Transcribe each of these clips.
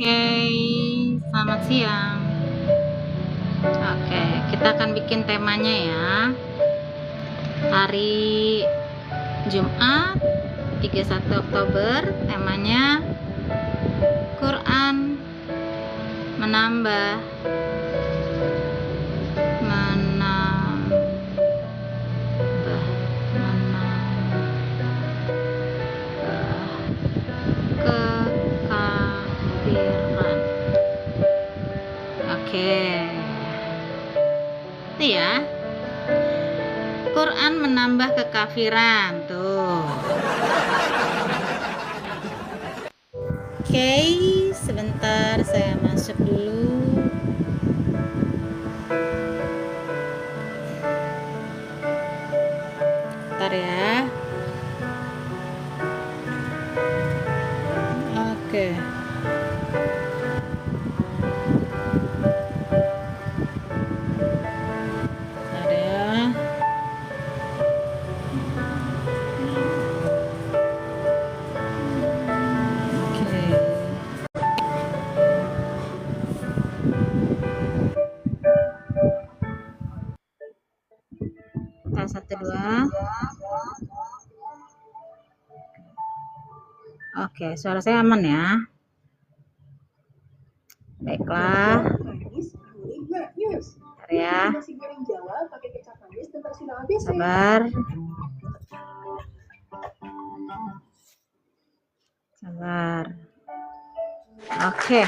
Oke, selamat siang. Oke, kita akan bikin temanya ya. Hari Jumat 31 Oktober, temanya Quran menambah kekafiran. Oke, itu ya. Quran menambah kekafiran tuh. Oke, sebentar saya masuk dulu. Bentar ya. Oke. Bentar ya. Oke. Bentar, 1, 2. Oke, suara saya aman ya. Baiklah. Bentar ya. Sabar. Sabar. Oke.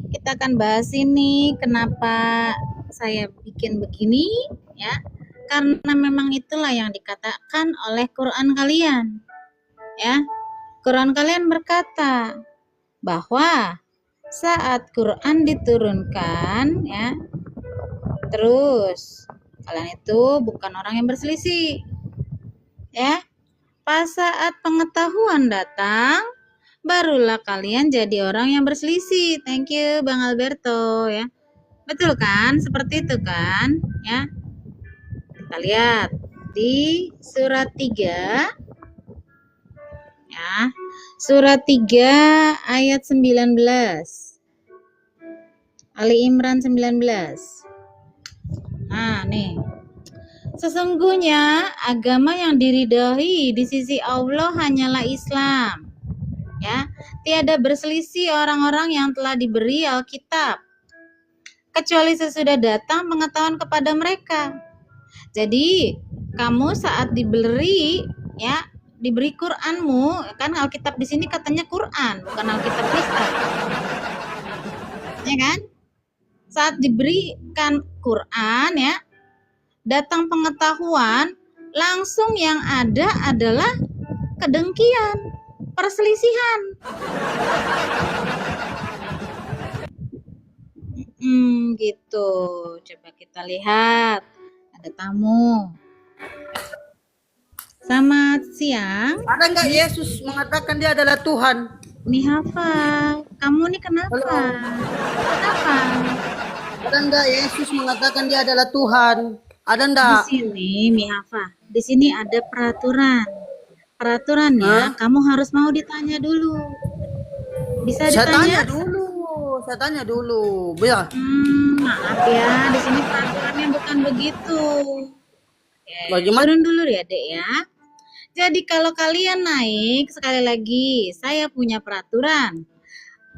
Kita akan bahas ini kenapa saya bikin begini ya. Karena memang itulah yang dikatakan oleh Quran kalian. Ya. Quran kalian berkata bahwa saat Quran diturunkan ya, terus kalian itu bukan orang yang berselisih. Ya. Pas saat pengetahuan datang, barulah kalian jadi orang yang berselisih. Thank you Bang Alberto ya. Betul kan? Seperti itu kan? Ya. Kita lihat di surat 3 ya. Surat 3 ayat 19. Ali Imran 19. Nah, nih. Sesungguhnya agama yang diridhoi di sisi Allah hanyalah Islam. Ya, tiada berselisih orang-orang yang telah diberi Alkitab, kecuali sesudah datang pengetahuan kepada mereka. Jadi, kamu saat diberi Quranmu, kan Alkitab di sini katanya Quran, bukan Alkitab Kristen. Ya kan? Saat diberikan Quran ya, datang pengetahuan, langsung yang ada adalah kedengkian, perselisihan. Gitu. Coba kita lihat. Ada tamu. Selamat siang. Ada nggak Yesus mengatakan dia adalah Tuhan? Mihafa, kamu nih kenapa? Kenapa? Ada nggak Yesus mengatakan dia adalah Tuhan? Ada nggak? Di sini, Mihafa, di sini ada peraturan. Peraturannya, kamu harus mau ditanya dulu. Bisa ditanya? Saya tanya dulu. Biar. Maaf ya, di sini peraturannya bukan begitu. Bagaimana? Turun dulu ya, Dek ya. Jadi kalau kalian naik, sekali lagi, saya punya peraturan.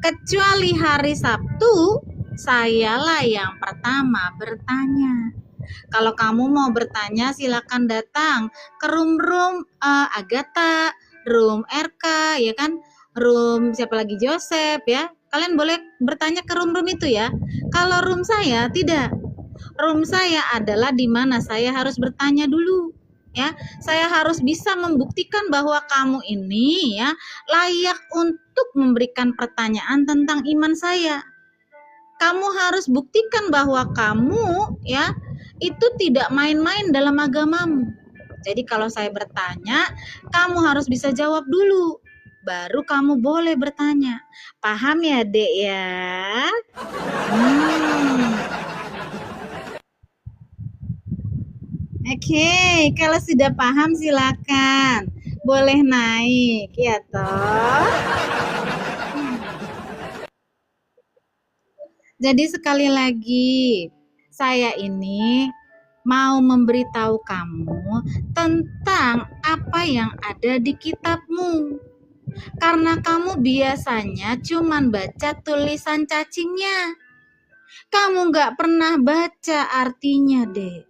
Kecuali hari Sabtu, sayalah yang pertama bertanya. Kalau kamu mau bertanya, silakan datang ke room Agatha, room RK, ya kan? Room siapa lagi, Joseph ya. Kalian boleh bertanya ke room itu ya. Kalau room saya tidak. Room saya adalah di mana saya harus bertanya dulu. Ya, saya harus bisa membuktikan bahwa kamu ini ya layak untuk memberikan pertanyaan tentang iman saya. Kamu harus buktikan bahwa kamu ya itu tidak main-main dalam agamamu. Jadi kalau saya bertanya, kamu harus bisa jawab dulu. Baru kamu boleh bertanya. Paham ya, Dek ya? Oke, kalau sudah paham silakan. boleh naik, ya toh? Jadi sekali lagi, saya ini mau memberitahu kamu tentang apa yang ada di kitabmu. Karena kamu biasanya cuman baca tulisan cacingnya. Kamu nggak pernah baca artinya, Dek.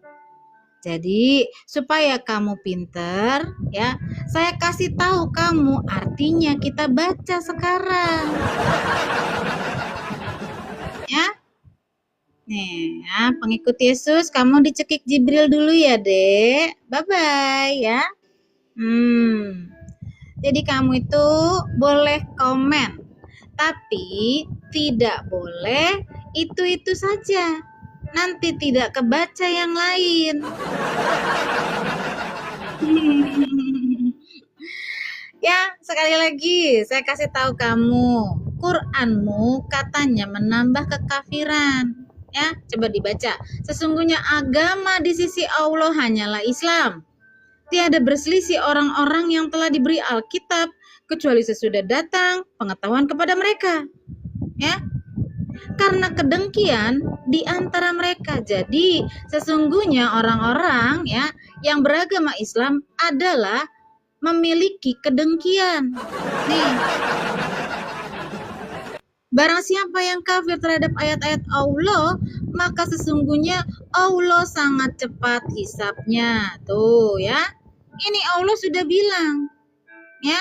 Jadi, supaya kamu pinter, ya, saya kasih tahu kamu artinya kita baca sekarang. Ya, nih, ya, pengikut Yesus, kamu dicekik Jibril dulu ya, Dek. Bye-bye, ya. Jadi kamu itu boleh komen, tapi tidak boleh itu-itu saja. Nanti tidak kebaca yang lain. Ya, sekali lagi saya kasih tahu kamu, Quranmu katanya menambah kekafiran. Ya, coba dibaca. Sesungguhnya agama di sisi Allah hanyalah Islam. Tiada berselisih orang-orang yang telah diberi Alkitab kecuali sesudah datang pengetahuan kepada mereka. Ya, karena kedengkian di antara mereka. Jadi sesungguhnya orang-orang ya yang beragama Islam adalah memiliki kedengkian. Nih, barang siapa yang kafir terhadap ayat-ayat Allah, maka sesungguhnya Allah sangat cepat hisapnya. Tuh ya, ini Allah sudah bilang, ya.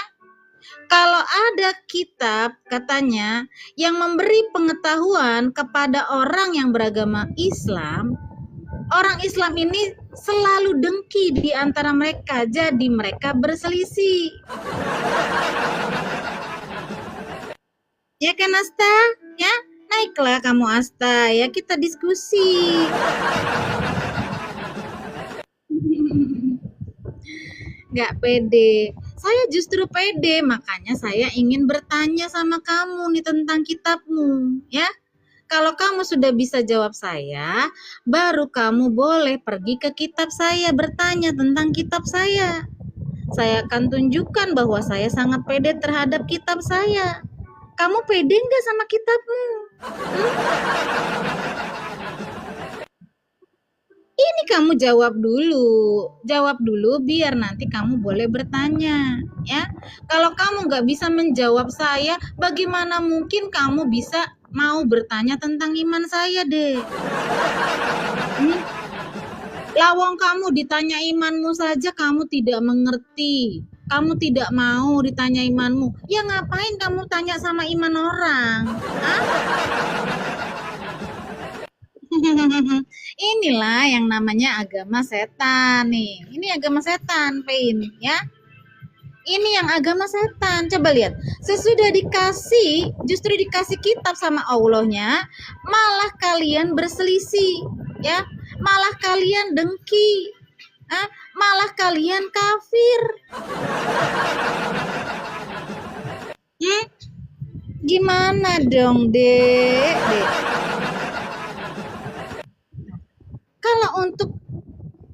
Kalau ada kitab katanya yang memberi pengetahuan kepada orang yang beragama Islam, orang Islam ini selalu dengki di antara mereka, jadi mereka berselisih. Ya kan Asta? Ya, naiklah kamu Asta, ya kita diskusi. Nggak pede. Saya justru pede, makanya saya ingin bertanya sama kamu nih tentang kitabmu, ya. Kalau kamu sudah bisa jawab saya, baru kamu boleh pergi ke kitab saya bertanya tentang kitab saya. Saya akan tunjukkan bahwa saya sangat pede terhadap kitab saya. Kamu pede nggak sama kitabmu? Ini kamu jawab dulu biar nanti kamu boleh bertanya, ya. Kalau kamu nggak bisa menjawab saya, bagaimana mungkin kamu bisa mau bertanya tentang iman saya, deh? Lawang kamu ditanya imanmu saja kamu tidak mengerti. Kamu tidak mau ditanya imanmu. Ya ngapain kamu tanya sama iman orang? Hah? Inilah yang namanya agama setan nih. Ini agama setan, Pain, ya. Ini yang agama setan. Coba lihat. Sesudah justru dikasih kitab sama Allahnya, malah kalian berselisih, ya. Malah kalian dengki. Malah kalian kafir. Gimana dong, Dek? Kalau untuk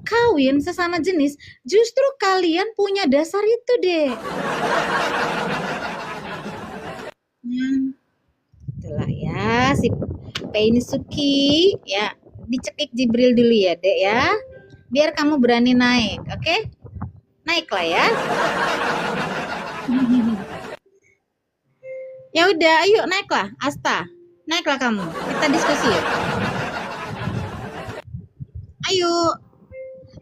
kawin sesama jenis, justru kalian punya dasar itu, Dek. Itulah ya, si Suki, ya. Dicekik Jibril dulu ya, Dek ya. Biar kamu berani naik, oke? Naiklah ya. Ya udah, ayo naiklah, Asta. Naiklah kamu. Kita diskusi. Ayo.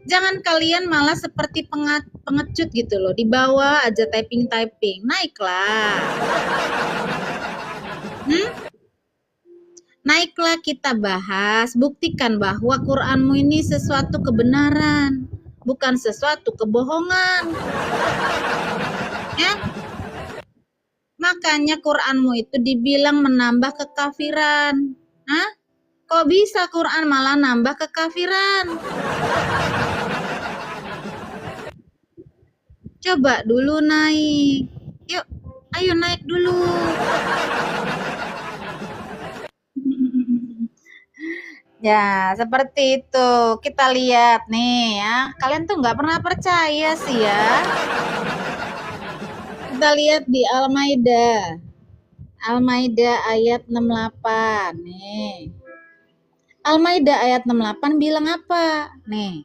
Jangan kalian malah seperti pengecut gitu loh. Di bawah aja typing. Naiklah. Naiklah kita bahas, buktikan bahwa Quranmu ini sesuatu kebenaran, bukan sesuatu kebohongan. Ya? Makanya Quranmu itu dibilang menambah kekafiran. Hah? Kok bisa Quran malah nambah kekafiran? Coba dulu naik. Yuk, ayo naik dulu. Ya, seperti itu. Kita lihat nih ya. Kalian tuh nggak pernah percaya sih ya. Kita lihat di Al-Maidah. Al-Maidah ayat 68. Nih. Al-Maidah ayat 68 bilang apa? Nih.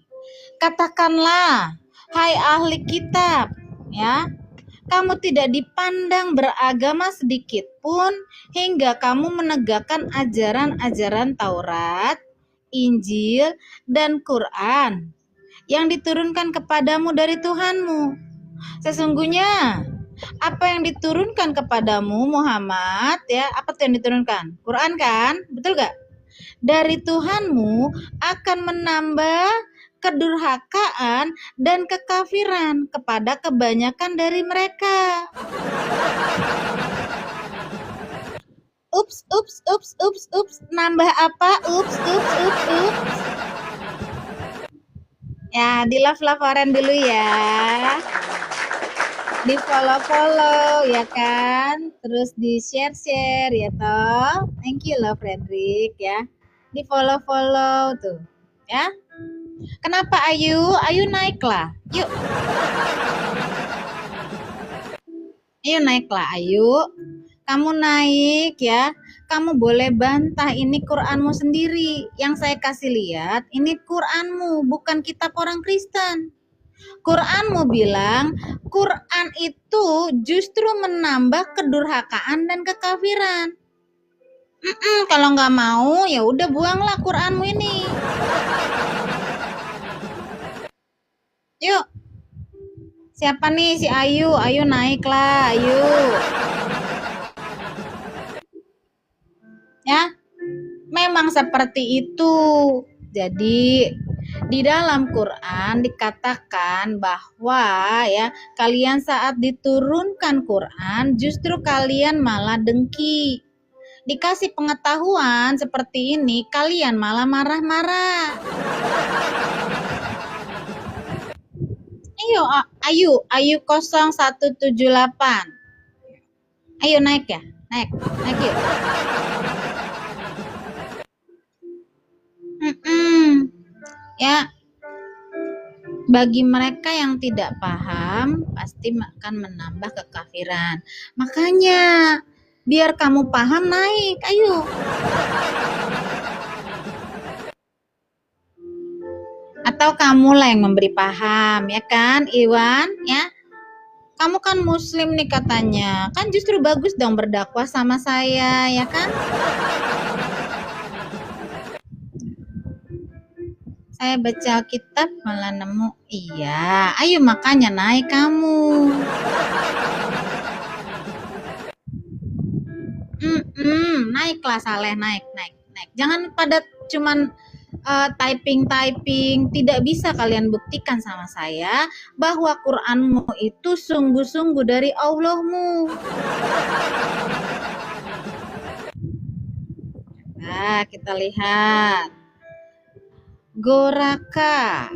Katakanlah, hai ahli kitab, ya. Kamu tidak dipandang beragama sedikit pun hingga kamu menegakkan ajaran-ajaran Taurat, Injil, dan Quran yang diturunkan kepadamu dari Tuhanmu. Sesungguhnya apa yang diturunkan kepadamu Muhammad, ya, apa tuh yang diturunkan? Quran kan? Betul gak? Dari Tuhanmu akan menambah kedurhakaan dan kekafiran kepada kebanyakan dari mereka. Ups, ups, ups, ups, ups. Nambah apa? Ups, ups, ups, ups. Ya, di love orang dulu ya. Di follow ya kan, terus di share ya toh. Thank you loh Frederick ya. Di follow tuh ya. Kenapa Ayu naiklah, yuk naiklah Ayu, kamu naik ya. Kamu boleh bantah ini Quranmu sendiri. Yang saya kasih lihat ini Quranmu, bukan kitab orang Kristen. Quranmu bilang Quran itu justru menambah kedurhakaan dan kekafiran. Kalau nggak mau ya udah buanglah Quranmu ini. Yuk, siapa nih si Ayu? Ayu naiklah, Ayu. Ya, memang seperti itu. Jadi di dalam Quran dikatakan bahwa ya kalian saat diturunkan Quran justru kalian malah dengki. Dikasih pengetahuan seperti ini kalian malah marah-marah. Ayu 0178. Ayo naik ya, naik yuk. Ya, bagi mereka yang tidak paham pasti akan menambah kekafiran. Makanya biar kamu paham naik, ayo. Atau kamulah yang memberi paham, ya kan Iwan, ya. Kamu kan muslim nih katanya, kan justru bagus dong berdakwah sama saya, ya kan. Saya baca kitab malah nemu, iya, ayo makanya naik kamu. Naiklah Saleh, naik. Jangan pada cuman typing, tidak bisa kalian buktikan sama saya bahwa Quranmu itu sungguh-sungguh dari Allahmu. Nah, kita lihat Goraka.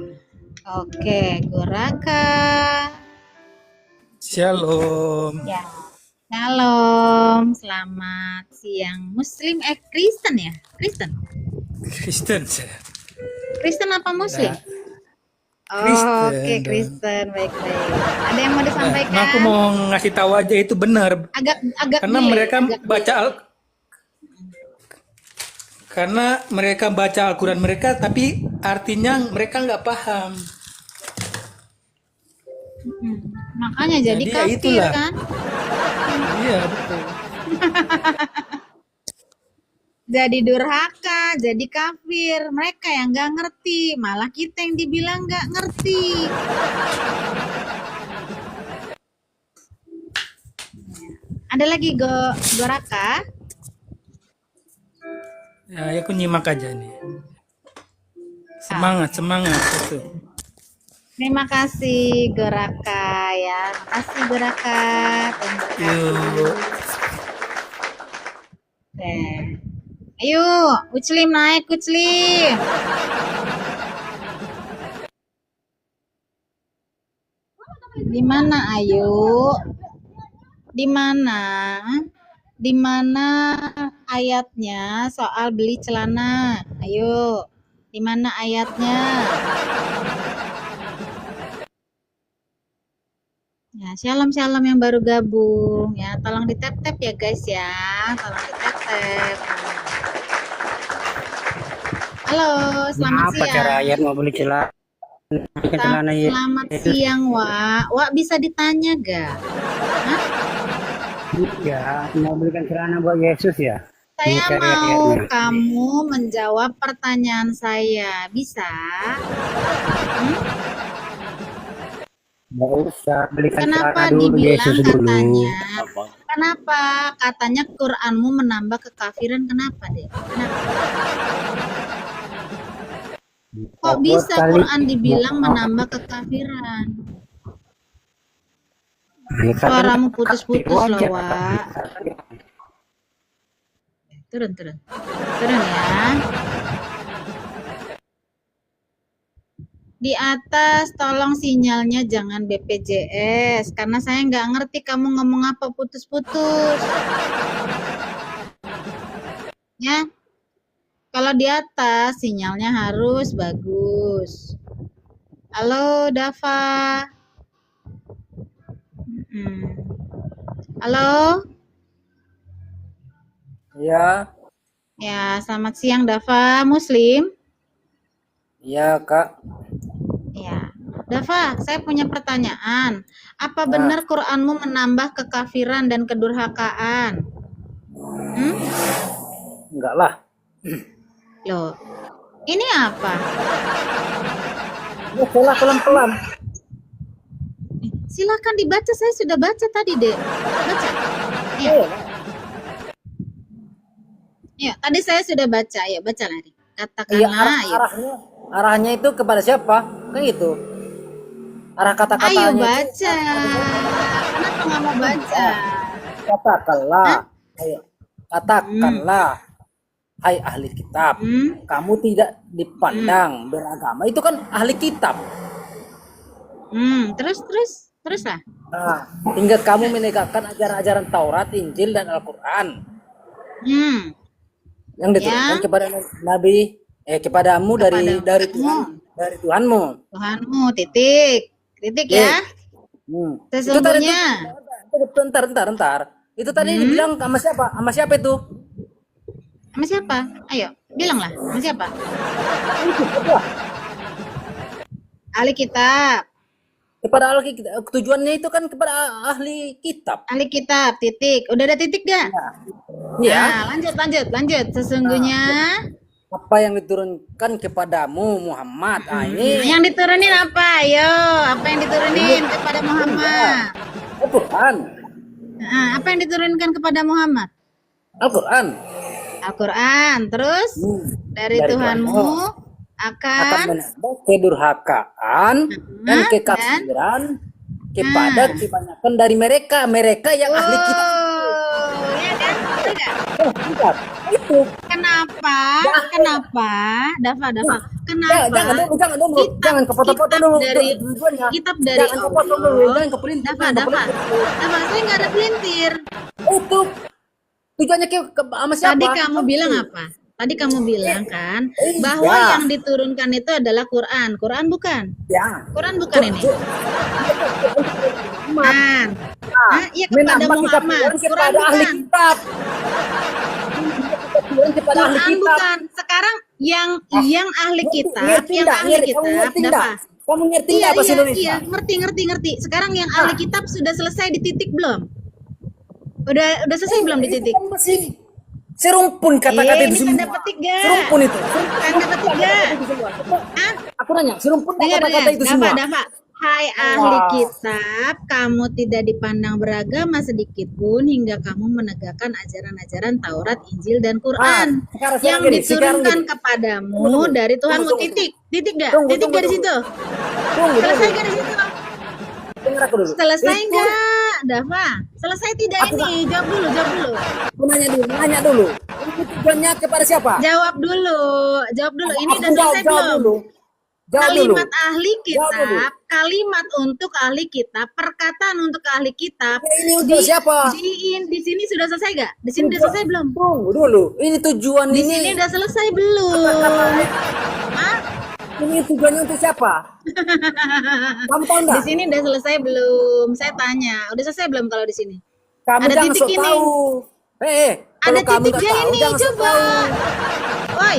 Oke, Goraka. Shalom. Ya. Shalom, selamat siang. Muslim Kristen ya? Kristen saya. Kristen apa Muslim? Kristen. Oke, Kristen, baik. Ada yang mau disampaikan? Nah, aku mau ngasih tahu aja itu benar. Agak karena delay, mereka baca karena mereka baca Al-Quran mereka, tapi artinya mereka nggak paham. Makanya jadi kafir ya kan? Iya betul. Jadi durhaka, jadi kafir. Mereka yang nggak ngerti, malah kita yang dibilang nggak ngerti. Ada lagi Goraka? Ya, aku nyimak aja nih. Semangat itu. Terima kasih Goraka ya. Makasih Goraka. Yuk. Ayo, Uclim naik, Uclim. Di mana Ayu? Di mana ayatnya soal beli celana? Ayo, di mana ayatnya? Ya, shalom-shalom yang baru gabung ya. Tolong ditap-tap ya guys ya. Tolong ditap-tap. Halo, selamat Apa cara siang. ayat mau beli celana? Celana ya. Selamat siang, Wak. Wak bisa ditanya gak? Hah? Ya, mau belikan celana buat Yesus ya. Saya Cari mau ayatnya. kamu menjawab pertanyaan saya. Bisa? Nggak usah belikan Kenapa celana dulu Yesus dibilang dulu. Kenapa katanya Quranmu menambah kekafiran? Kenapa deh? Kenapa? Kok bisa Quran dibilang menambah kekafiran? Suaramu putus-putus loh, Wak. Turun ya. Di atas tolong sinyalnya jangan BPJS karena saya nggak ngerti kamu ngomong apa putus-putus. Ya. Kalau di atas sinyalnya harus bagus. Halo Dava. Halo. Ya, Ya, selamat siang Dava. Muslim? ya Kak. Ya. Dava, saya punya pertanyaan. Apa benar Quranmu menambah kekafiran dan kedurhakaan? Enggak lah. Loh, ini apa? Ya, salah pelan-pelan. Silakan dibaca, saya sudah baca tadi, Dek. Baca. Ya. Ya, tadi saya sudah baca. Ayo, baca lagi. Iya, Katakanlah, ayo. arahnya itu kepada siapa? Kan itu. Arah Ayo kata-katanya itu baca. Kenapa nggak mau baca? katakanlah. Ayo, katakanlah. Hai ahli kitab, kamu tidak dipandang beragama. Itu kan ahli kitab. Terus lah. Nah, hingga kamu menegakkan ajaran-ajaran Taurat, Injil, dan Al-Quran yang diturunkan kepada Nabi, kepadamu dari Tuhan, dari Tuhanmu. Tuhanmu, titik ya. Sesungguhnya. Bentar. Itu tadi dibilang sama siapa? Sama siapa itu? Sama siapa? Ayo, bilanglah. Sama siapa? Ahli kitab. Kepada ahli kitab. Tujuannya itu kan kepada ahli kitab. Ahli kitab, titik. Udah ada titik gak? Ya. Nah, lanjut. Sesungguhnya apa yang diturunkan kepadamu Muhammad. Ini yang diturunin apa? Ayo, apa yang diturunin kepada Muhammad? Al-Quran. Nah, apa yang diturunkan kepada Muhammad? Al-Quran. Al-Quran. Terus dari Tuhanmu akan menambah kedurhakaan dan kekafiran kepada kebanyakan dari mereka yang ahli kitab. Ya kan? Bentar. Itu. Kenapa? Dava. Kenapa? Jangan dulu. Jangan kepotong-potong dulu. Dari Tujuannya. kitab dari Jangan kepotong dulu. Jangan kepelintir. Dava, saya nggak ada pelintir. Itu tujuannya sama siapa? Tadi kamu bilang apa? Tadi kamu bilang kan bahwa yang diturunkan itu adalah Quran. Quran bukan? Ya. Quran bukan ini. Quran. Iya kepada Muhammad. Quran ahli bukan. kitab. Quran bukan. Sekarang yang ahli kitab, Dava. Kamu ngerti nggak bahasa Indonesia? Iya, ngerti. Sekarang yang ahli kitab sudah selesai di titik belum? Udah selesai belum di titik? Serumpun kata-kata itu semua. Tanda petik gak? Serumpun itu. Tanda petik gak? Aku nanya, serumpun Dengar, kata-kata itu semua. Dava. Hai ahli kitab, kamu tidak dipandang beragama sedikit pun hingga kamu menegakkan ajaran-ajaran Taurat, Injil, dan Quran yang diturunkan kepadamu dari Tuhanmu. Titik gak? Titik gak di situ? Selesai gak di situ? Selesai nggak, Dava? Selesai tidak ini? Jawab dulu. Nanya dulu. Ini tujuannya kepada siapa? Jawab dulu. Ini udah selesai belum? Kalimat ahli kitab, kalimat untuk ahli kitab, perkataan untuk ahli kitab. Ini untuk siapa? Di sini sudah selesai gak? Di sini udah selesai belum? Tunggu dulu. Ini tujuan Di ini. sini udah selesai belum? Hah? Ini tujuannya untuk siapa? Kamu tahu Di enggak? sini udah selesai belum? Saya tanya, udah selesai belum kalau di sini? Kamu Ada jangan titik sok ini. tahu. Kalau Ada kamu nggak titiknya tahu ini, jangan sok coba. tahu. Woi,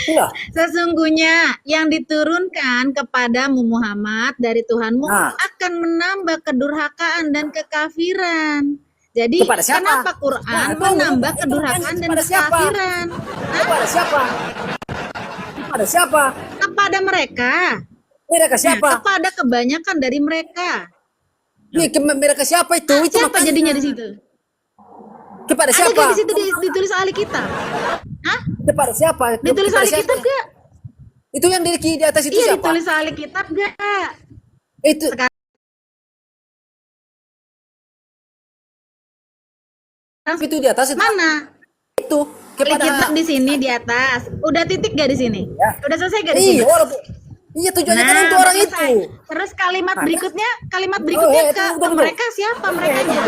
Iya. sesungguhnya yang diturunkan kepadamu Muhammad dari Tuhanmu Nah. akan menambah kedurhakaan dan kekafiran. Jadi Kepada siapa? kenapa Quran Nah, itu menambah itu kedurhakaan pertanyaan, dan kepada siapa? kekafiran? Hah? Kepada siapa? Kepada siapa? Kepada mereka. Mereka Nah, siapa? kepada kebanyakan dari mereka. Mereka siapa itu? Itu Siapa makanya. jadinya di situ? Kepada Ada siapa? gak di situ ditulis ahli kitab? Hah? Kepada siapa? Ditulis Kepada ahli siapa? kitab gak? Itu yang di atas itu Iya, siapa? ditulis ahli kitab gak? Itu Sekarang itu di atas itu. mana? Itu Ahli kepada kitab di sini di atas. Udah titik gak di sini? Ya. Udah selesai gak di sini? Iya, walaupun iya tujuannya kan untuk udah orang selesai. itu. Terus kalimat Ada? berikutnya itu, ke tunggu dulu. mereka siapa merekanya?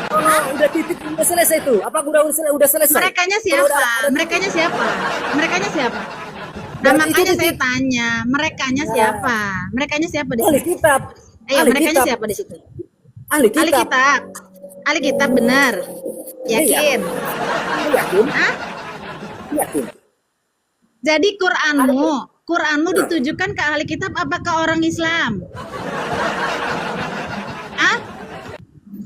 Kalau udah titik udah selesai itu. Apa udah selesai? Merekanya Kalau siapa? udah ada- Merekanya siapa? Merekanya siapa? Nah, Berarti itu makanya saya titik. tanya, merekanya Nah. siapa? Merekanya siapa di ahli sini? kitab. Ayo, ahli merekanya kitab. siapa di situ? Ahli Ahli kitab. kitab. Ahli kitab benar. Yakin? Yakin? Hah? Yakin. Jadi Quranmu ditujukan ke ahli kitab apa ke orang Islam? Hah?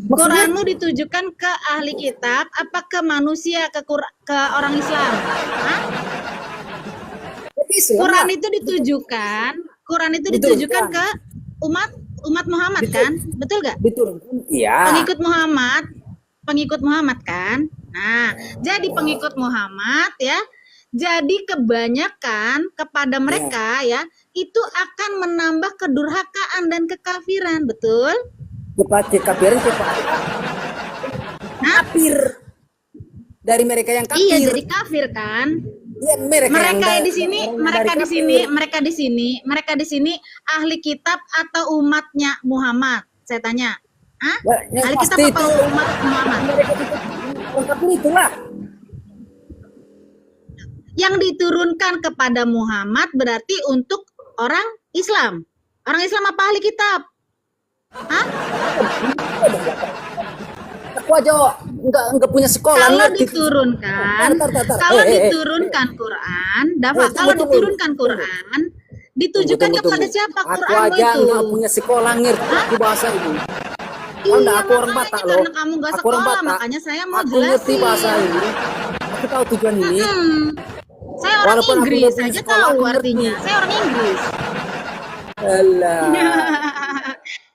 Maksudnya Quranmu ditujukan ke ahli kitab apa ke manusia ke orang Islam? Hah? Islam Quran lah. itu ditujukan Betul, ditujukan kan? ke umat Muhammad Betul. kan? Betul gak? Betul. Iya. Pengikut Muhammad kan? Nah, jadi pengikut Muhammad ya. Jadi kebanyakan kepada mereka ya itu akan menambah kedurhakaan dan kekafiran, betul? Kepada kekafiran kepada Hah? kafir. Dari mereka yang kafir. Iya, jadi kafir kan? Ya, mereka yang Mereka da- di sini, orang mereka dari di kafir. sini, mereka di sini ahli kitab atau umatnya Muhammad? Saya tanya. Hah? Ya, yang Ahli kitab pasti apa itu umat Muhammad? mereka itu orang kafir itulah. Yang diturunkan kepada Muhammad berarti untuk orang Islam. Orang Islam apa ahli kitab? Hah? Aku aja enggak punya sekolah. Kalau ngerti. diturunkan, Tar. kalau diturunkan Quran, Dafa, Tunggu, kalau tunggu. diturunkan Quran, ditujukan Tunggu. kepada siapa Aku Quranmu aja itu? enggak punya sekolah ngerti bahasa ini. Iya, Anda, aku orang makanya Batak loh. karena kamu gak Aku orang sekolah, Batak. makanya saya mau Aku ngerti bahasa jelasin. ini. Aku tahu tujuan ini. Saya orang Walaupun aku Inggris nggak punya aja sekolah, tahu aku ngerti. artinya. Saya orang Inggris. Alah.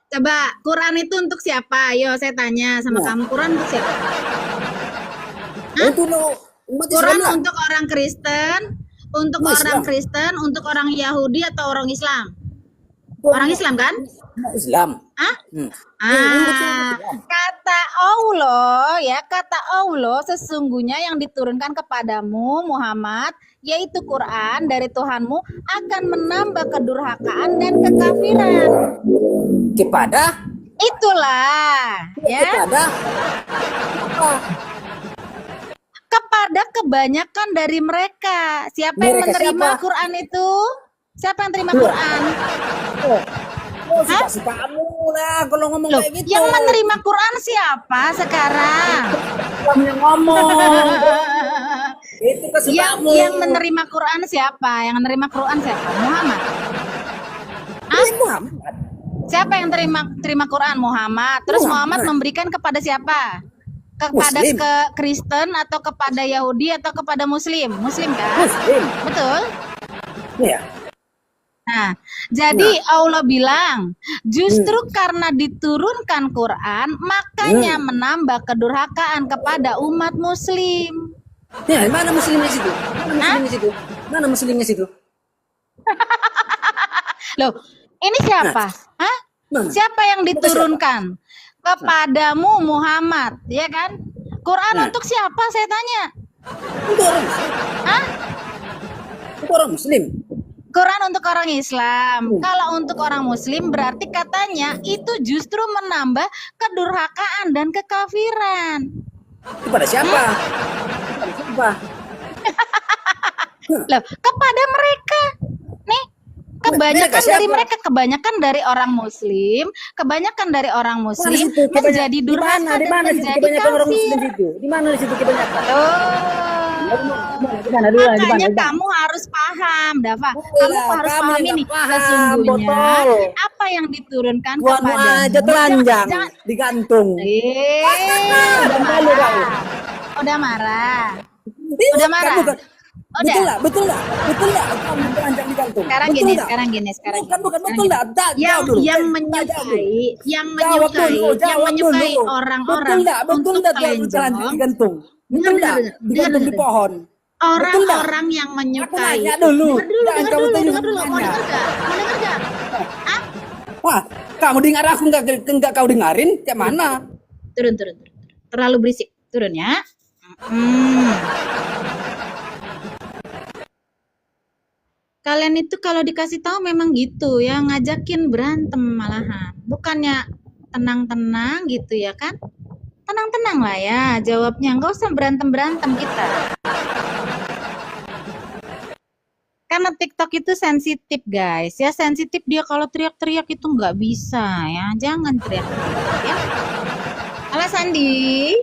Coba Quran itu untuk siapa? Ayo saya tanya sama Nah. kamu. Quran untuk siapa? Itu no umat Islam Quran lah. untuk orang Kristen, untuk Umat orang Islam. Kristen, untuk orang Yahudi atau orang Islam? Orang Islam kan? Umat Islam. Hah? Hmm. Kata Allah ya, kata Allah sesungguhnya yang diturunkan kepadamu Muhammad yaitu Quran dari Tuhanmu akan menambah kedurhakaan dan kekafiran. Kepada Itulah ya, kepada apa? kepada kebanyakan dari mereka. Siapa yang Mereka menerima siapa? Quran itu? Siapa yang terima Loh. Quran? Oh, suka kamu lah kalau ngomong Loh, kayak gitu. yang menerima Quran siapa sekarang? Kamu yang ngomong. Itu kesukaanmu. Yang menerima Quran siapa? Yang menerima Quran siapa? Muhammad. Muhammad. Siapa yang terima Quran? Muhammad. Terus Muhammad memberikan kepada siapa? Kepada Muslim. ke Kristen atau kepada Yahudi atau kepada Muslim? Muslim kan? Muslim. Betul? Iya. Nah, jadi Allah bilang, justru karena diturunkan Quran, makanya menambah kedurhakaan kepada umat Muslim. Ya, mana muslimnya situ? Mana muslimnya situ? Mana muslimnya situ? Loh, ini siapa? Hah? Mana? Siapa yang diturunkan? Kepadamu Muhammad, ya kan? Quran Nah. untuk siapa saya tanya? Itu orang Muslim. Hah? Itu orang Muslim. Quran untuk orang Islam. Kalau untuk orang Muslim berarti katanya itu justru menambah kedurhakaan dan kekafiran. Kepada siapa? Kepada siapa? Loh, kepada mereka. Nih, kebanyakan Mereka dari siapa? mereka, kebanyakan dari orang muslim, kebanyakan dari orang Mana muslim situ kebanyakan? menjadi Di durhaka mana? Di dan mana situ menjadi kebanyakan orang muslim kafir. situ? Di mana di situ kebanyakan? Oh. Di mana? Di mana? Di mana? Makanya Di mana? kamu harus paham, Dava. Kamu Alah, harus kamu paham yang ini. nggak paham, Sesungguhnya botol. apa yang diturunkan Tuanmu kepadamu. aja telanjang, Jangan. digantung. Udah Malu kau. marah. Udah marah. Ih, Udah marah. bukan. Betul Udah. nggak? Betul nggak? Betul nggak? Kamu telanjang digantung. Sekarang Betul gini, nggak? sekarang gini, sekarang Bukan, gini. bukan. Sekarang Betul gini. nggak? Yang Jawab dulu. yang Jawab dulu. menyukai, yang Jawab menyukai, dulu. yang Jawab menyukai dulu. orang-orang Betul untuk nggak telanjang. telanjang digantung? Dengar, Betul nggak? dengar, dengar, Digantung di dengar. pohon. Betul nggak? Orang-orang yang Aku menyukai. nanya dulu. Dengar dulu, Jangan dengar kamu dulu, tanya dengar dulu. Mau semuanya. denger gak? Mau denger gak? Hah? Wah, kamu dengar aku nggak kau dengarin? Kayak mana? Turun, turun, turun. Terlalu berisik. Turun ya. Hmm. Kalian itu kalau dikasih tahu memang gitu ya, ngajakin berantem malahan. Bukannya tenang-tenang gitu ya kan? Tenang-tenang lah ya jawabnya. Nggak usah berantem-berantem kita. Karena TikTok itu sensitif guys ya, sensitif dia kalau teriak-teriak itu nggak bisa ya. Jangan teriak-teriak ya. Halo Sandi.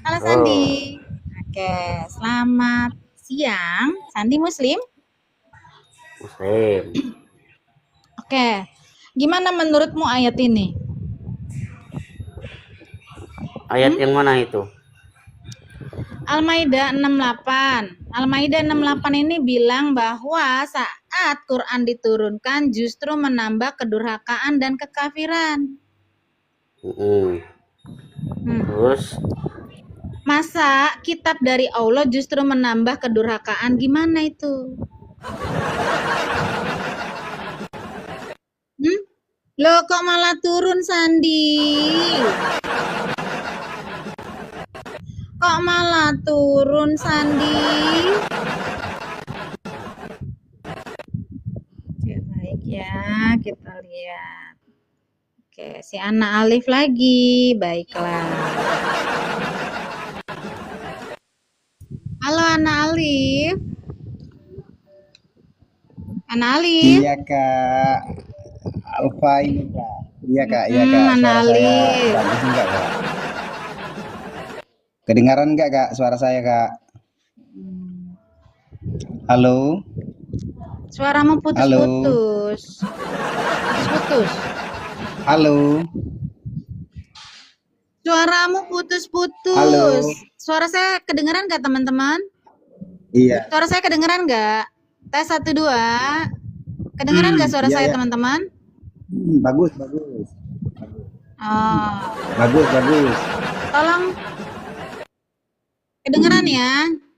Halo Sandi. Oke, selamat siang. Sandi Muslim? Muslim. Oke. Gimana menurutmu ayat ini? Ayat yang mana itu? Al-Maidah 68. Al-Maidah 68 ini bilang bahwa saat Quran diturunkan justru menambah kedurhakaan dan kekafiran. Terus Masa kitab dari Allah justru menambah kedurhakaan? Gimana itu? Loh kok malah turun Sandi? Kok malah turun Sandi? Oke, baik ya, kita lihat. Oke, si Ana Alif lagi. Baiklah. Halo Ana Alif. Ana Alif. Iya Kak, Alfa ini Kak. Iya Kak, iya Kak. Ana Suara saya Alif. bagus enggak Kak? Kedengaran enggak Kak suara saya Kak? Halo? Suaramu putus-putus. Putus-putus. Halo? Suaramu putus-putus. Halo? Suara saya kedengeran nggak teman-teman? Iya. Suara saya kedengeran nggak? Tes 1 2. Kedengeran nggak suara iya, saya iya. teman-teman? Bagus, bagus. Oh, Bagus, bagus. tolong kedengeran ya?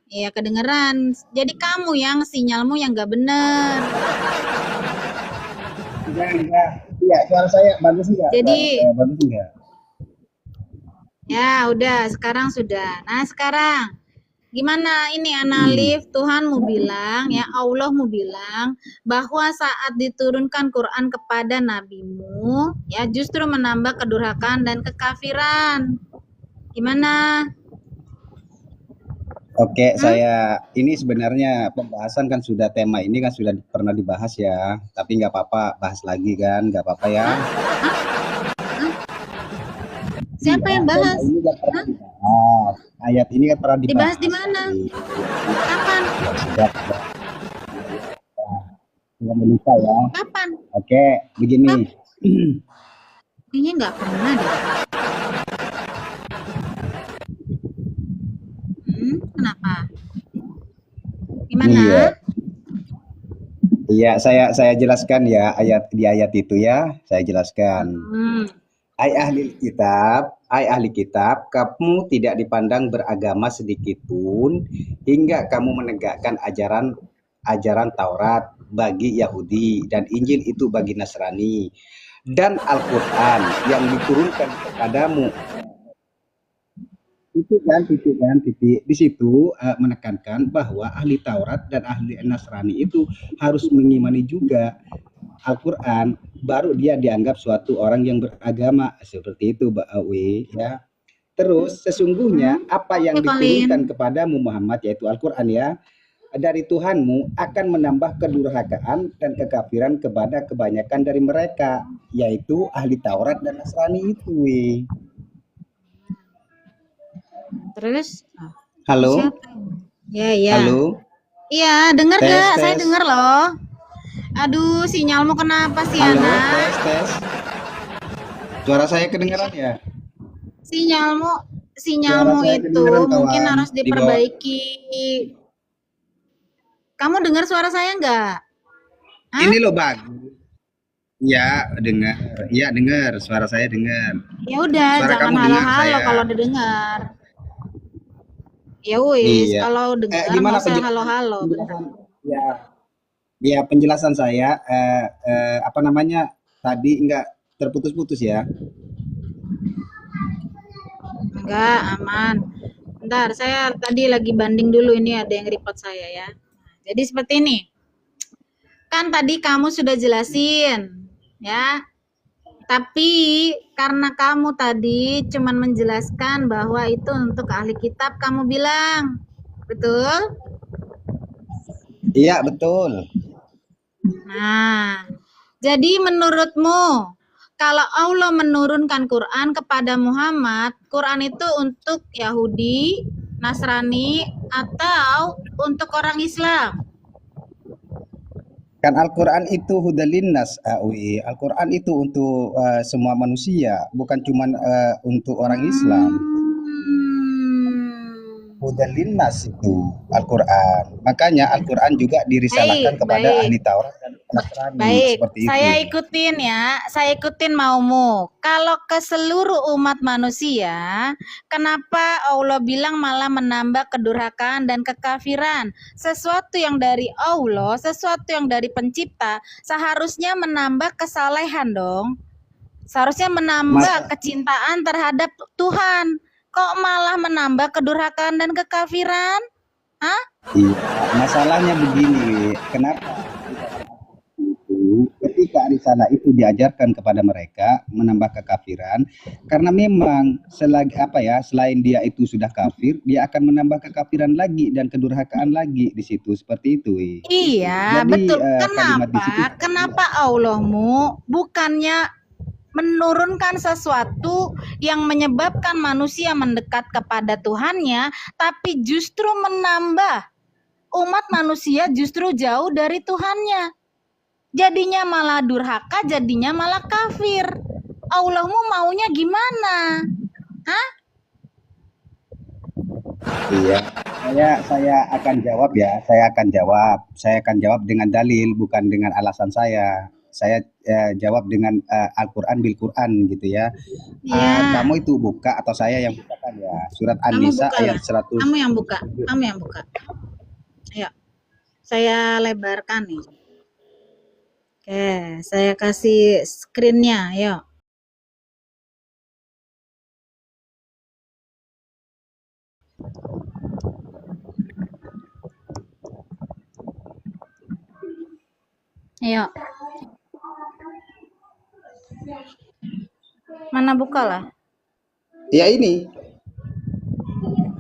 Iya kedengeran. Jadi kamu yang sinyalmu yang nggak bener. Enggak. Iya, suara saya bagus enggak? Jadi- Suara saya bagus enggak? Ya udah sekarang sudah. Nah sekarang gimana ini Analif, Tuhanmu bilang ya, Allahmu bilang bahwa saat diturunkan Quran kepada nabimu ya justru menambah kedurhakaan dan kekafiran. Gimana? Oke, saya ini sebenarnya pembahasan kan sudah tema ini kan sudah pernah dibahas ya, tapi nggak apa-apa bahas lagi kan, nggak apa-apa ya. Siapa yang bahas? Ini kan pernah dibahas. Ayat ini kan pernah Dibahas dibahas. di mana? Ya, Kapan? sudah melupa ya. Kapan? Oke, begini. Kayaknya nggak pernah deh. Kenapa? Gimana? Iya. Iya, saya jelaskan ya di ayat itu ya, saya jelaskan. Hai ahli kitab, kamu tidak dipandang beragama sedikit pun hingga kamu menegakkan ajaran Taurat bagi Yahudi dan Injil itu bagi Nasrani dan Al-Qur'an yang diturunkan kepadamu. Titik di situ menekankan bahwa ahli Taurat dan ahli Nasrani itu harus mengimani juga Al-Quran, baru dia dianggap suatu orang yang beragama seperti itu, Mbak Awi ya. Terus sesungguhnya apa yang Ya, Colin. diturunkan kepadamu Muhammad yaitu Al-Quran ya, dari Tuhanmu akan menambah kedurhakaan dan kekafiran kepada kebanyakan dari mereka, yaitu ahli Taurat dan Nasrani itu. Terus? Halo? Siapa? Ya. Halo? Iya, dengar Tes, gak? Saya tes. dengar loh. Aduh, sinyalmu kenapa sih, Halo, anak? tes. Suara saya kedengaran ya? Sinyalmu Suara saya itu kedengaran, mungkin kawan. harus Di bawah. diperbaiki. Kamu dengar suara saya nggak? Hah? Ini loh, bagus. Ya, dengar. Iya, dengar. Suara saya dengar. Ya udah, Suara jangan kamu dengar halo-halo saya. kalau didengar. Ya wis, Iya. kalau dengar Gimana nggak usah penjelasan? halo-halo. Bener. Ya, ya penjelasan saya apa namanya tadi enggak terputus-putus ya. Enggak, aman. Bentar, saya tadi lagi banding dulu, ini ada yang report saya ya. Jadi seperti ini. Kan tadi kamu sudah jelasin, ya. Tapi karena kamu tadi cuman menjelaskan bahwa itu untuk ahli kitab, kamu bilang. Betul? Iya, betul. Nah, jadi menurutmu kalau Allah menurunkan Quran kepada Muhammad, Quran itu untuk Yahudi, Nasrani, atau untuk orang Islam? Kan Al-Qur'an itu hudalin nas, Al-Qur'an itu untuk semua manusia, bukan cuma untuk orang Islam. Hudalin nas itu Al-Qur'an. Makanya Al-Qur'an juga dirisalahkan kepada ahli Taurat dan Nasrani Baik, seperti itu. saya ikutin ya, saya ikutin maumu. Kalau ke seluruh umat manusia, kenapa Allah bilang malah menambah kedurhakaan dan kekafiran? Sesuatu yang dari Allah, sesuatu yang dari pencipta, seharusnya menambah kesalehan dong. Seharusnya menambah kecintaan terhadap Tuhan. Kok malah menambah kedurhakaan dan kekafiran? Hah? Iya, masalahnya begini, kenapa itu ketika risalah itu diajarkan kepada mereka menambah kekafiran, karena memang selain dia itu sudah kafir, dia akan menambah kekafiran lagi dan kedurhakaan lagi di situ, seperti itu. Iya, Jadi, betul. kalimat di situ, Kenapa Allahmu bukannya menurunkan sesuatu yang menyebabkan manusia mendekat kepada Tuhannya, tapi justru menambah umat manusia justru jauh dari Tuhannya. Jadinya malah durhaka, jadinya malah kafir. Allahmu maunya gimana? Hah? Iya, saya akan jawab ya. Saya akan jawab dengan dalil, bukan dengan alasan saya. Saya jawab dengan Al-Quran bil Quran gitu ya. Ya, Kamu itu buka atau saya yang bukakan ya. Surat kamu An-Nisa buka ayat lah. 100. Kamu yang buka. Kamu yang buka. Ayo, saya lebarkan nih. Oke, saya kasih screen-nya. Ayo. Ayo. Mana buka lah? Ya ini.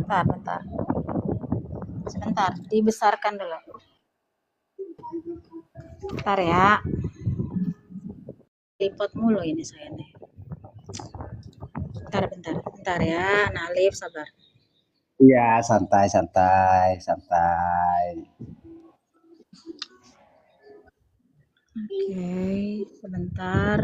Bentar. Sebentar, dibesarkan dulu. Bentar ya. Lipot mulu ini saya nih. Bentar ya. Nalif, sabar. Iya, santai. Oke, sebentar.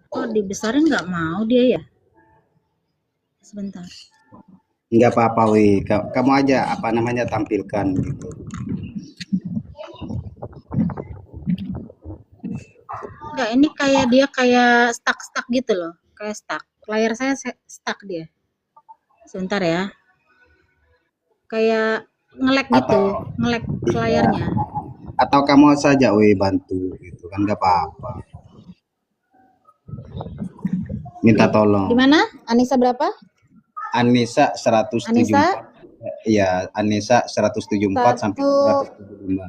Oh, dibesarin nggak mau dia ya? Sebentar. Enggak apa-apa, kamu aja tampilkan gitu. Enggak, ini dia kayak stuck gitu loh, kayak stuck. Layar saya stuck dia. Sebentar ya. Kayak nge-lag gitu, nge-lag layarnya. Atau kamu saja bantu gitu kan, enggak apa-apa. Minta tolong. Di mana? Anissa berapa? Anissa 174. Anissa? Iya, Anissa 174 sampai 175.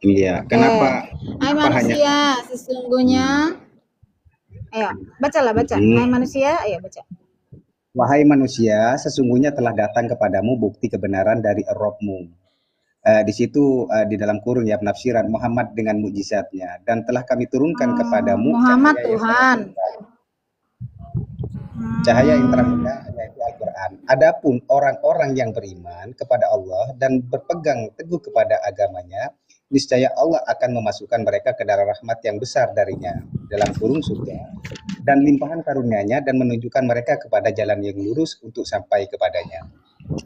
Iya, Oke. kenapa Hai kenapa hanya manusia, sesungguhnya, ayo, bacalah, baca. Hai Hmm. manusia, ayo baca. Wahai manusia, sesungguhnya telah datang kepadamu bukti kebenaran dari Rabb-mu. Di situ di dalam kurung ya penafsiran Muhammad dengan mukjizatnya dan telah kami turunkan kepadamu Muhammad cahaya yang Tuhan. cahaya yang terang benderang yaitu Al-Quran. Adapun orang-orang yang beriman kepada Allah dan berpegang teguh kepada agamanya, niscaya Allah akan memasukkan mereka ke dalam rahmat yang besar darinya dalam kurung surga dan limpahan karunia-Nya dan menunjukkan mereka kepada jalan yang lurus untuk sampai kepadanya.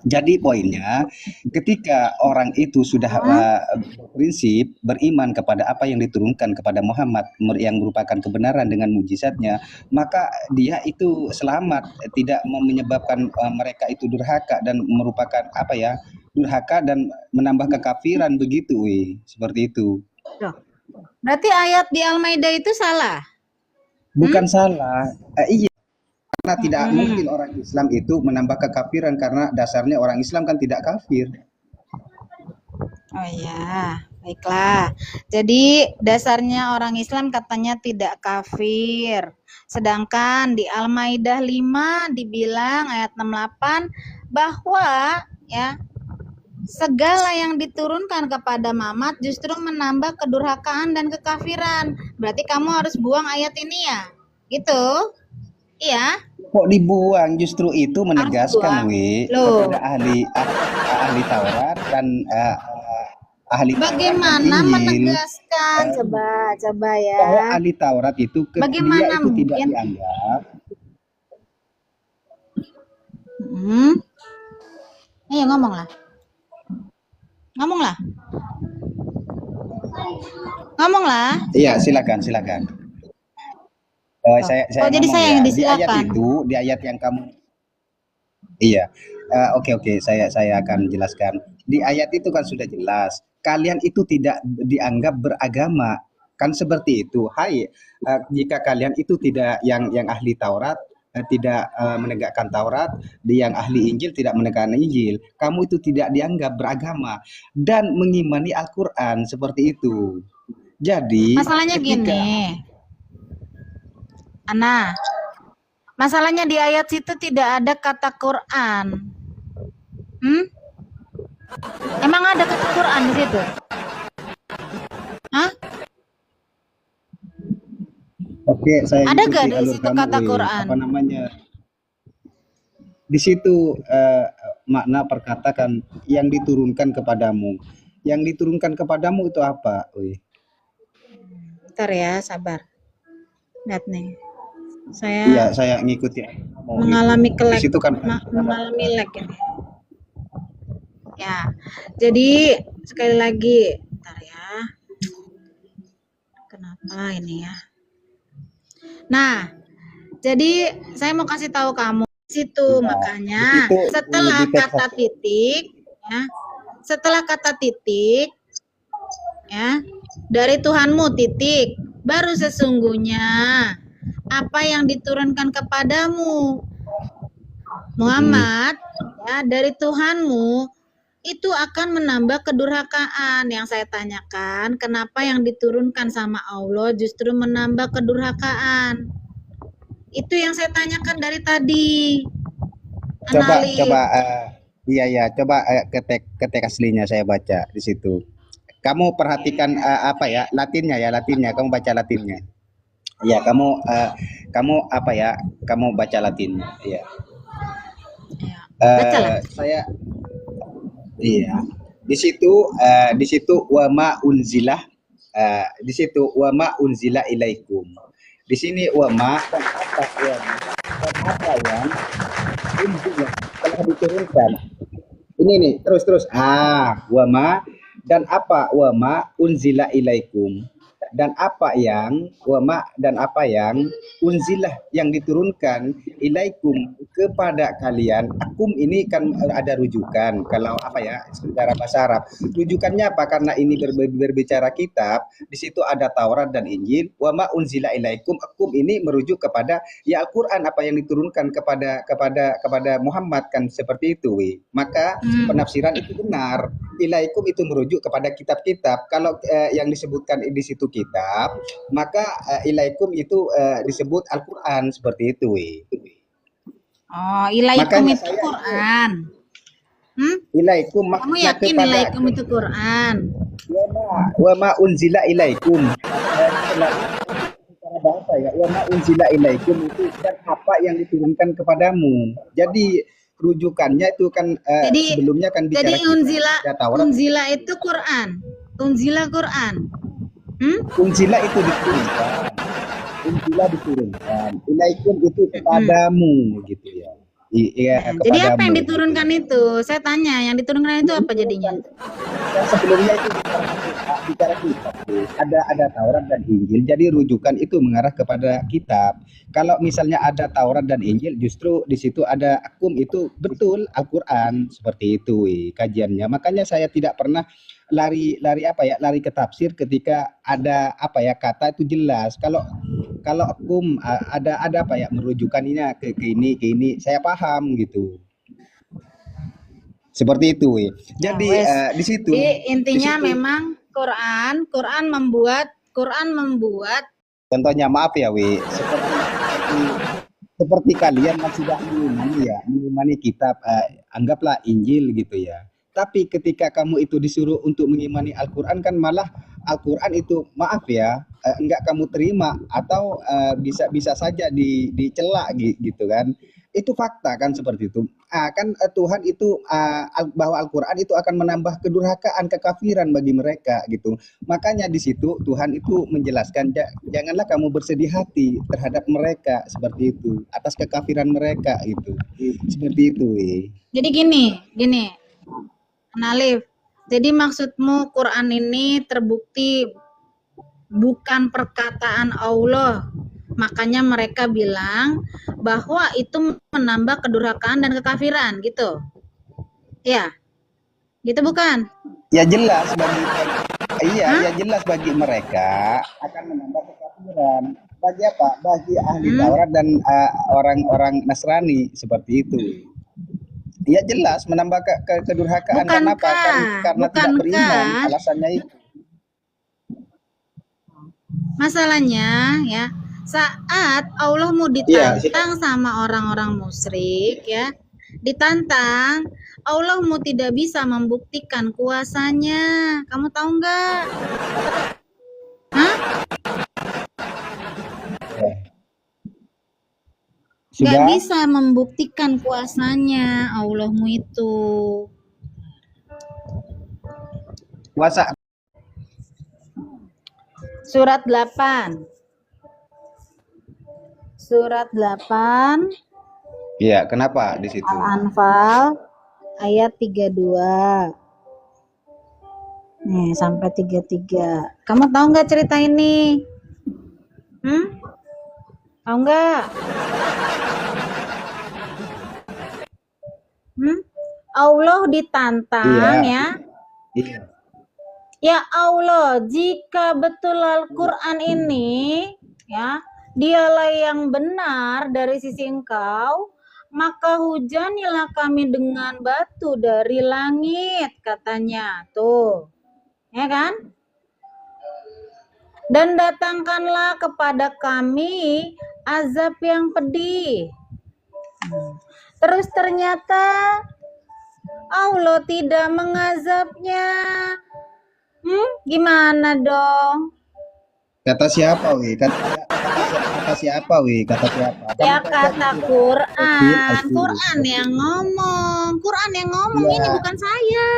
Jadi poinnya, ketika orang itu sudah berprinsip beriman kepada apa yang diturunkan kepada Muhammad yang merupakan kebenaran dengan mujizatnya, maka dia itu selamat, tidak menyebabkan mereka itu durhaka dan merupakan apa ya, durhaka dan menambah kekafiran begitu, seperti itu. Tuh. Berarti ayat di Al-Maidah itu salah. Bukan salah, iya. Karena tidak mungkin orang Islam itu menambah kekafiran karena dasarnya orang Islam kan tidak kafir. Oh ya, baiklah. Jadi dasarnya orang Islam katanya tidak kafir. Sedangkan di Al-Maidah 5 dibilang ayat 68 bahwa ya segala yang diturunkan kepada Muhammad justru menambah kedurhakaan dan kekafiran. Berarti kamu harus buang ayat ini ya. Gitu. Iya. Kok dibuang? Justru itu menegaskan Loh. kepada ahli Taurat dan ahli Bagaimana Injil. menegaskan? Coba ya. Bahwa ahli Taurat itu Bagaimana dia itu tidak mungkin? dianggap. Ayo ngomonglah. Ngomonglah. Iya, silakan. Saya jadi ngomong saya ya. yang Di disilakan. ayat itu, di ayat yang kamu Iya. Oke, saya akan jelaskan. Di ayat itu kan sudah jelas, kalian itu tidak dianggap beragama. Kan seperti itu. Jika kalian itu tidak yang ahli Taurat, tidak menegakkan Taurat, yang ahli Injil tidak menegakkan Injil, kamu itu tidak dianggap beragama dan mengimani Al-Qur'an seperti itu. Jadi, Masalahnya gini. Ana, masalahnya di ayat situ tidak ada kata Quran. Emang ada kata Quran di situ? Hah? Oke, saya Ada ikuti gak di alur situ kamu, kata Quran? Apa namanya? Di situ makna perkatakan yang diturunkan kepadamu. Yang diturunkan kepadamu itu apa? Bentar ya, sabar. Lihat nih. Iya, saya ngikuti. Mengalami Di situ kan mengalami lag ini. Ya. Jadi sekali lagi, bentar ya. Kenapa ini ya? Nah, jadi saya mau kasih tahu kamu situ makanya setelah kata titik ya, setelah kata titik ya, dari Tuhanmu titik, baru sesungguhnya apa yang diturunkan kepadamu Muhammad ya dari Tuhanmu itu akan menambah kedurhakaan. Yang saya tanyakan, kenapa yang diturunkan sama Allah justru menambah kedurhakaan? Itu yang saya tanyakan dari tadi. Coba coba ketek aslinya saya baca di situ. Kamu perhatikan apa ya latinnya kamu baca latinnya. Ya, kamu apa ya? Kamu baca latinnya. Iya. Saya iya. Di situ wa ma unzilah di situ wa ma unzila ilaikum. Di sini wa ma dan apa yang unzila telah diturunkan. Ini nih, terus. Wa ma dan apa wa ma unzila ilaikum. dan apa yang unzilah yang diturunkan ilaikum kepada kalian. Akum ini kan ada rujukan. Kalau secara bahasa Arab, rujukannya apa? Karena ini berbicara kitab, di situ ada Taurat dan Injil. Wa ma unzila ilaikum, akum ini merujuk kepada ya Al-Qur'an, apa yang diturunkan kepada Muhammad, kan seperti itu. Maka penafsiran itu benar. Ilaikum itu merujuk kepada kitab-kitab. Kalau yang disebutkan di situ kitab, maka ilaikum itu disebut Al-Qur'an, seperti itu. Oh, ilaikum Makanya itu Quran. Ilaikum Kamu yakin ilaikum itu Quran? wa ma unzila ilaikum. Secara bahasa ya, wa ma unzila ilaikum itu dan apa yang diturunkan kepadamu. Jadi rujukannya itu kan sebelumnya kan bicara Jadi unzila kita, itu Quran. Unzila Quran. unzila itu diturunkan. Unzila diturunkan. Ilaikum itu kepadamu gitu ya. Iya, Jadi apa kepadamu. yang diturunkan itu? Saya tanya, yang diturunkan itu apa jadinya? Yang sebelumnya itu bicara kitab. Ada Taurat dan Injil, jadi rujukan itu mengarah kepada kitab. Kalau misalnya ada Taurat dan Injil, justru di situ ada akum, itu betul Al-Qur'an, seperti itu kajiannya. Makanya saya tidak pernah lari ke tafsir ketika ada kata itu jelas. Kalau akum ada merujukannya ke ini saya paham gitu. Seperti itu. Jadi di situ. Jadi intinya di situ, memang Quran membuat contohnya maaf ya seperti kalian masih tidak mengimani kitab, anggaplah Injil gitu ya. Tapi ketika kamu itu disuruh untuk mengimani Al-Qur'an, kan malah Al-Qur'an itu maaf ya enggak kamu terima, atau bisa saja dicela gitu kan. Itu fakta kan, seperti itu. Kan Tuhan itu bahwa Al-Qur'an itu akan menambah kedurhakaan, kekafiran bagi mereka gitu. Makanya di situ Tuhan itu menjelaskan, janganlah kamu bersedih hati terhadap mereka, seperti itu, atas kekafiran mereka itu. Seperti itu. Jadi gini, Nalif. Jadi maksudmu Quran ini terbukti bukan perkataan Allah. Makanya mereka bilang bahwa itu menambah kedurhakaan dan kekafiran gitu. Ya. Gitu bukan? Ya jelas jelas bagi mereka akan menambah kekafiran. Bagi apa? Bagi ahli Taurat dan orang-orang Nasrani, seperti itu. Ya jelas menambah kedurhakaan. Kenapa? Karena tidak beriman, alasannya itu. Masalahnya ya, saat Allah mau ditantang sama orang-orang musyrik ya, ditantang, Allah mau tidak bisa membuktikan kuasanya. Kamu tahu nggak? Hah? Nggak bisa membuktikan kuasanya Allahmu itu. Kuasa. Surat 8. Surat 8. Iya, kenapa di situ? Al-Anfal ayat 32. Nih, sampai 33. Kamu tahu nggak cerita ini? Tahu nggak? Allah ditantang ya. Iya. Ya Allah, jika betul Al-Quran ini ya, dialah yang benar dari sisi Engkau, maka hujanilah kami dengan batu dari langit, katanya. Tuh. Ya kan? Dan datangkanlah kepada kami azab yang pedih. Terus ternyata Allah tidak mengazabnya. Gimana dong? Kata siapa, wi? Kata siapa, wi? Kata siapa? Ya kata Quran. Quran yang ngomong. Quran yang ngomong, ini bukan saya.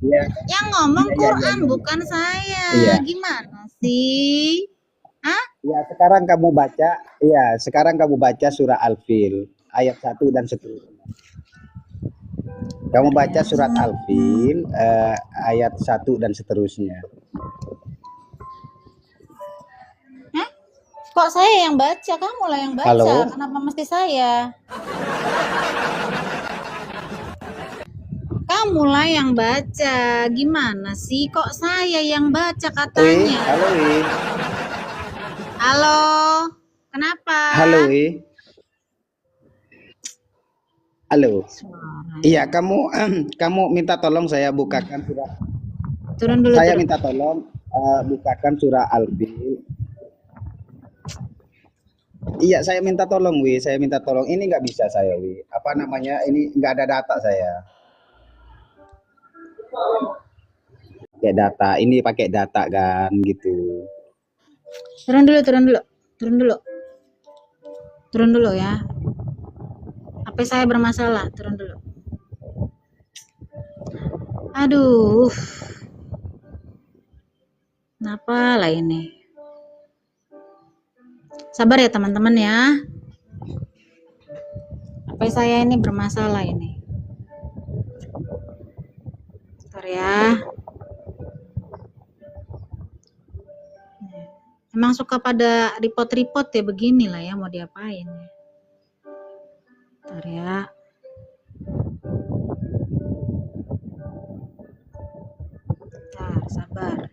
Iya. Yang ngomong Quran bukan saya. Iya. Gimana sih? Hah? Ya, sekarang kamu baca surah Al-Fil ayat 1 dan seterusnya. Kamu baca surat Al-Fil ayat 1 dan seterusnya. Kok saya yang baca? Kamu lah yang baca. Halo? Kenapa mesti saya? Kamu lah yang baca. Gimana sih? Kok saya yang baca katanya? Halo, Halo? Kenapa? halo, halo. Suara. Iya, kamu minta tolong saya bukakan surah. Turun dulu. Saya turun. minta tolong bukakan surah Al-Fil. Iya, saya minta tolong, Wi. Saya minta tolong. Ini nggak bisa saya, Wi. Apa namanya? Ini nggak ada data saya. Pakai data. Ini pakai data kan, gitu. Turun dulu. Turun dulu ya. HP saya bermasalah. Turun dulu. Aduh. Kenapa lah ini? Sabar ya teman-teman ya. HP saya ini bermasalah ini. Bentar ya. Emang suka pada report-report ya, beginilah ya, mau diapain ya. Bentar ya. Bentar, sabar.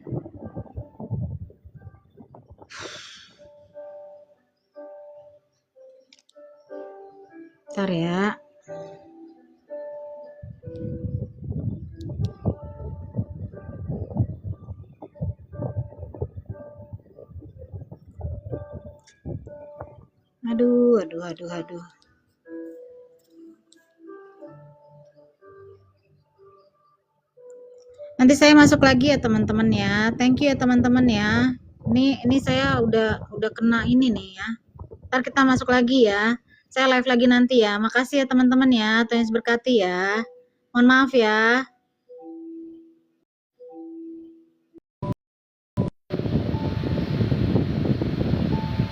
Bentar ya. Aduh. Nanti saya masuk lagi ya teman-teman ya. Thank you ya teman-teman ya. Ini saya udah kena ini nih ya. Ntar kita masuk lagi ya. Saya live lagi nanti ya. Makasih ya teman-teman ya. Tuhan Yesus berkati ya. Mohon maaf ya.